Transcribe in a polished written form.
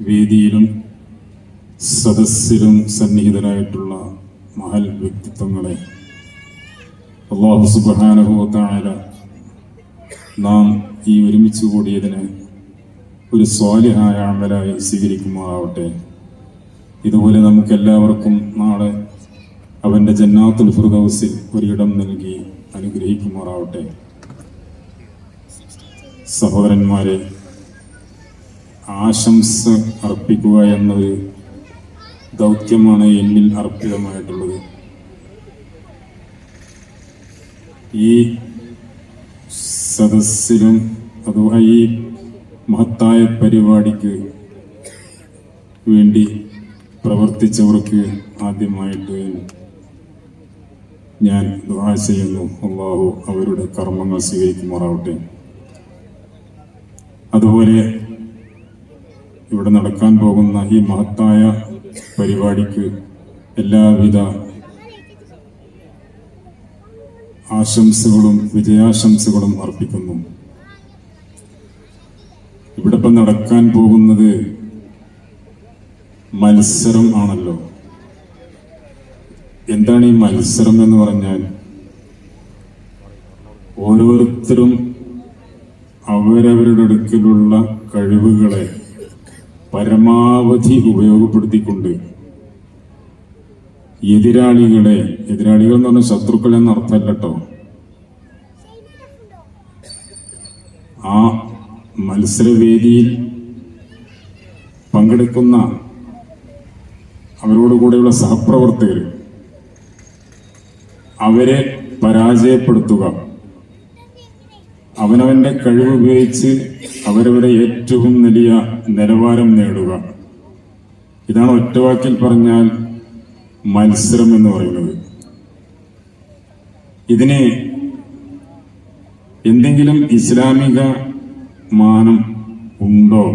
വേദിയിലും സദസ്സിലും സന്നിഹിതരായിട്ടുള്ള മഹൽ വ്യക്തിത്വങ്ങളെ അല്ലാഹു സുബ്ഹാനഹു വ തആല നാം ഈ ഒരുമിച്ച് കൂടിയതിന് ഒരു സ്വാലിഹായ അമലായി സ്വീകരിക്കുമാറാവട്ടെ. ഇതുപോലെ നമുക്കെല്ലാവർക്കും നാളെ അവൻ്റെ ജന്നാത്തുൽ ഫിർദൗസിൽ ഒരിടം നൽകി അനുഗ്രഹിക്കുമാറാവട്ടെ. സഹോദരന്മാരെ, ആശംസ അർപ്പിക്കുക എന്നൊരു ദൗത്യമാണ് എന്നിൽ അർപ്പിതമായിട്ടുള്ളത്. ഈ സദസ്സിലും അഥവാ ഈ മഹത്തായ പരിപാടിക്ക് വേണ്ടി പ്രവർത്തിച്ചവർക്ക് ആദ്യമായിട്ട് ഞാൻ ദുആ ചെയ്യുന്നു. അല്ലാഹു അവരുടെ കർമ്മങ്ങൾ സ്വീകരിക്കുമാറാവട്ടെ. അതുപോലെ ഇവിടെ നടക്കാൻ പോകുന്ന ഈ മഹത്തായ പരിപാടിക്ക് എല്ലാവിധ ആശംസകളും വിജയാശംസകളും അർപ്പിക്കുന്നു. ഇവിടെ ഇപ്പം നടക്കാൻ പോകുന്നത് മത്സരം ആണല്ലോ. എന്താണ് ഈ മത്സരം എന്ന് പറഞ്ഞാൽ, ഓരോരുത്തരും അവരവരുടെ അടുക്കലുള്ള കഴിവുകളെ പരമാവധി ഉപയോഗപ്പെടുത്തിക്കൊണ്ട് എതിരാളികൾ എന്ന് പറഞ്ഞ ശത്രുക്കൾ എന്ന അർത്ഥമല്ല കേട്ടോ. ആ മത്സരവേദിയിൽ പങ്കെടുക്കുന്ന അവരോടുകൂടെയുള്ള സഹപ്രവർത്തകർ അവരെ പരാജയപ്പെടുത്തുക, അവനവന്റെ കഴിവ് ഉപയോഗിച്ച് അവരവരെ ഏറ്റവും വലിയ നിലവാരം നേടുക. ഇതാണ് ഒറ്റവാക്കിൽ പറഞ്ഞാൽ മത്സരം എന്ന് പറയുന്നത്. ഇതിന് എന്തെങ്കിലും ഇസ്ലാമിക മാനം ഉണ്ടോ?